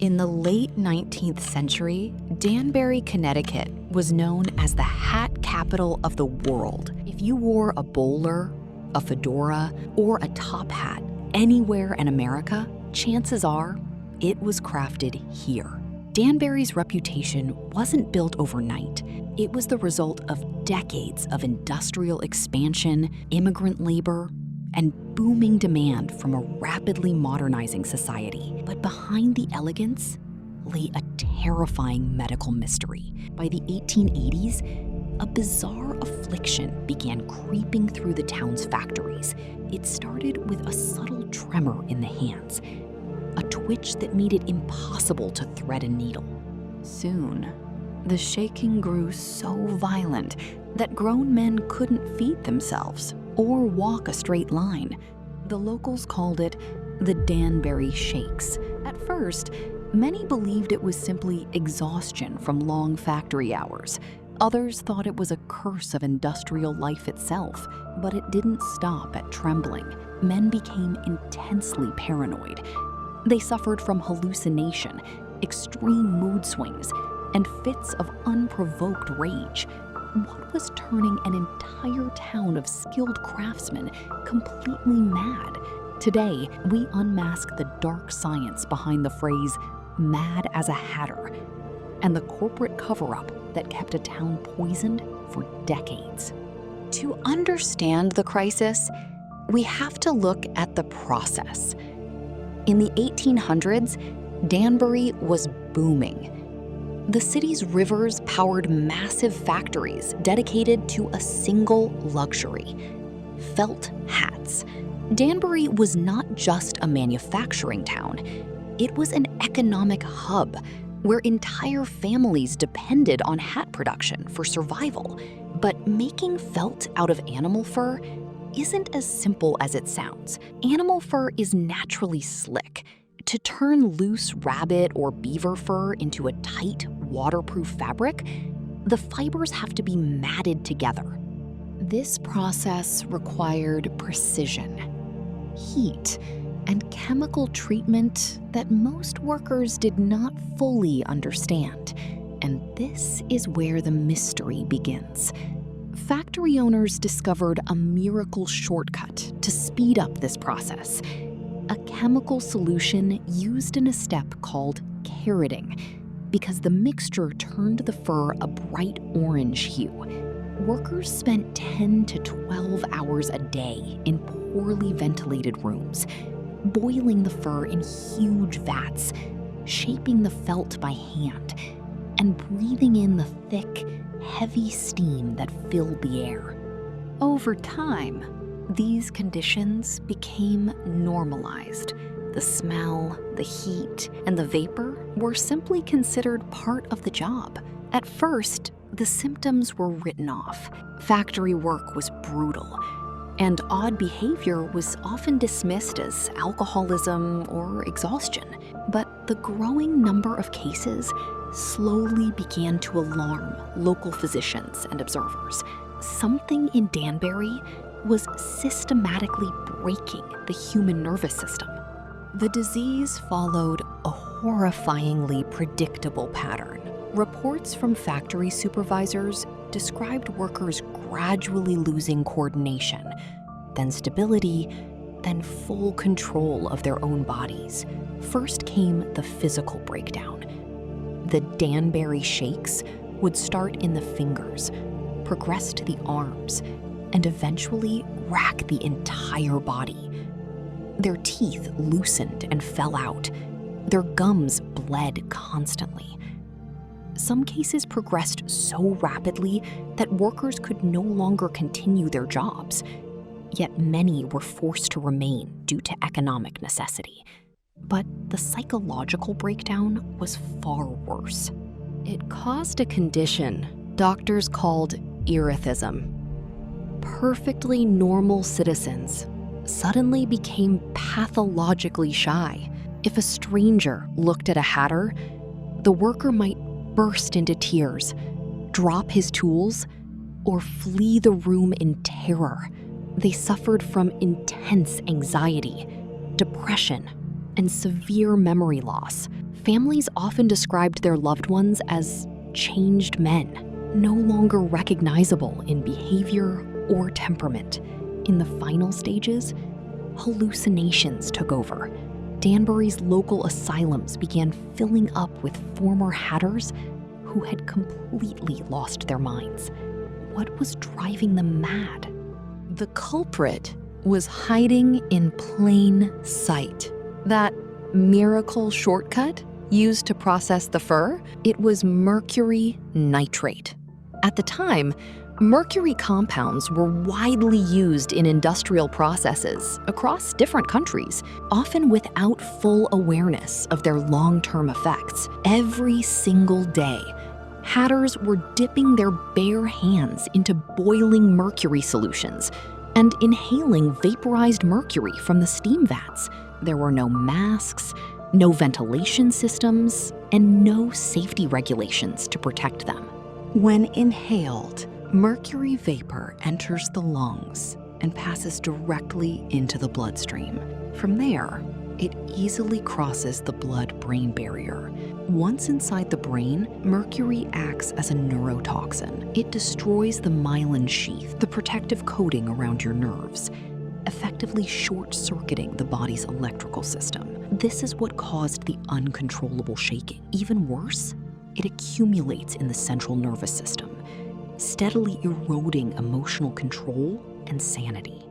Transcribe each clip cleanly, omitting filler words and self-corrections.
In the late 19th century, Danbury, Connecticut was known as the hat capital of the world. If you wore a bowler, a fedora, or a top hat anywhere in America, chances are it was crafted here. Danbury's reputation wasn't built overnight. It was the result of decades of industrial expansion, immigrant labor, and booming demand from a rapidly modernizing society. But behind the elegance lay a terrifying medical mystery. By the 1880s, a bizarre affliction began creeping through the town's factories. It started with a subtle tremor in the hands, a twitch that made it impossible to thread a needle. Soon, the shaking grew so violent that grown men couldn't feed themselves or walk a straight line. The locals called it the Danbury Shakes. At first, many believed it was simply exhaustion from long factory hours. Others thought it was a curse of industrial life itself, but it didn't stop at trembling. Men became intensely paranoid. They suffered from hallucination, extreme mood swings, and fits of unprovoked rage. What was turning an entire town of skilled craftsmen completely mad? Today, we unmask the dark science behind the phrase, "mad as a hatter," and the corporate cover-up that kept a town poisoned for decades. To understand the crisis, we have to look at the process. In the 1800s, Danbury was booming. The city's rivers powered massive factories dedicated to a single luxury: felt hats. Danbury was not just a manufacturing town, it was an economic hub where entire families depended on hat production for survival. But making felt out of animal fur isn't as simple as it sounds. Animal fur is naturally slick. To turn loose rabbit or beaver fur into a tight, waterproof fabric, the fibers have to be matted together. This process required precision, heat, and chemical treatment that most workers did not fully understand. And this is where the mystery begins. Factory owners discovered a miracle shortcut to speed up this process: a chemical solution used in a step called carroting, because the mixture turned the fur a bright orange hue. Workers spent 10 to 12 hours a day in poorly ventilated rooms, boiling the fur in huge vats, shaping the felt by hand, and breathing in the thick, heavy steam that filled the air. Over time, these conditions became normalized. The smell, the heat, and the vapor were simply considered part of the job. At first, the symptoms were written off. Factory work was brutal, and odd behavior was often dismissed as alcoholism or exhaustion. But the growing number of cases slowly began to alarm local physicians and observers. Something in Danbury was systematically breaking the human nervous system. The disease followed a horrifyingly predictable pattern. Reports from factory supervisors described workers gradually losing coordination, then stability, then full control of their own bodies. First came the physical breakdown. The Danbury Shakes would start in the fingers, progress to the arms, and eventually rack the entire body. Their teeth loosened and fell out. Their gums bled constantly. Some cases progressed so rapidly that workers could no longer continue their jobs. Yet many were forced to remain due to economic necessity. But the psychological breakdown was far worse. It caused a condition doctors called erethism. Perfectly normal citizens suddenly became pathologically shy. If a stranger looked at a hatter, the worker might burst into tears, drop his tools, or flee the room in terror. They suffered from intense anxiety, depression, and severe memory loss. Families often described their loved ones as changed men, no longer recognizable in behavior or temperament. In the final stages, hallucinations took over. Danbury's local asylums began filling up with former hatters who had completely lost their minds. What was driving them mad? The culprit was hiding in plain sight. That miracle shortcut used to process the fur, it was mercury nitrate. At the time, mercury compounds were widely used in industrial processes across different countries, often without full awareness of their long-term effects. Every single day, hatters were dipping their bare hands into boiling mercury solutions and inhaling vaporized mercury from the steam vats. There were no masks, no ventilation systems, and no safety regulations to protect them. When inhaled, mercury vapor enters the lungs and passes directly into the bloodstream. From there, it easily crosses the blood-brain barrier. Once inside the brain, mercury acts as a neurotoxin. It destroys the myelin sheath, the protective coating around your nerves, effectively short-circuiting the body's electrical system. This is what caused the uncontrollable shaking. Even worse, it accumulates in the central nervous system, steadily eroding emotional control and sanity.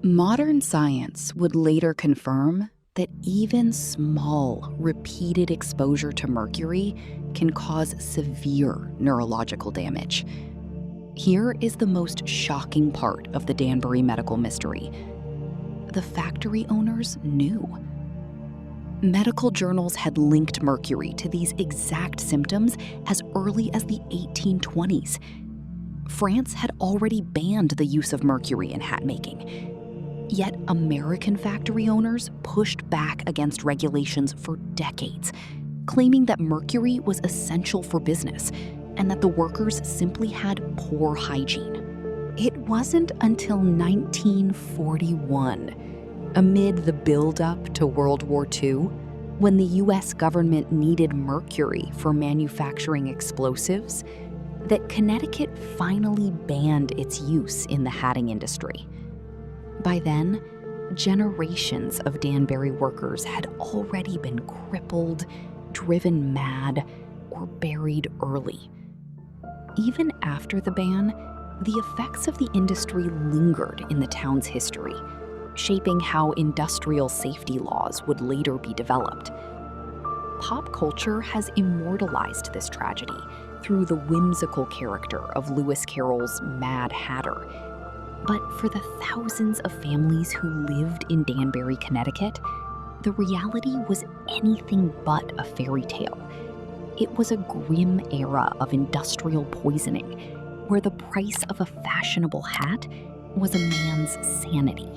Modern science would later confirm that even small, repeated exposure to mercury can cause severe neurological damage. Here is the most shocking part of the Danbury medical mystery. The factory owners knew. Medical journals had linked mercury to these exact symptoms as early as the 1820s. France had already banned the use of mercury in hat making. Yet American factory owners pushed back against regulations for decades, claiming that mercury was essential for business and that the workers simply had poor hygiene. It wasn't until 1941, amid the buildup to World War II, when the US government needed mercury for manufacturing explosives, that Connecticut finally banned its use in the hatting industry. By then, generations of Danbury workers had already been crippled, driven mad, or buried early. Even after the ban, the effects of the industry lingered in the town's history, shaping how industrial safety laws would later be developed. Pop culture has immortalized this tragedy through the whimsical character of Lewis Carroll's Mad Hatter. But for the thousands of families who lived in Danbury, Connecticut, the reality was anything but a fairy tale. It was a grim era of industrial poisoning, where the price of a fashionable hat was a man's sanity.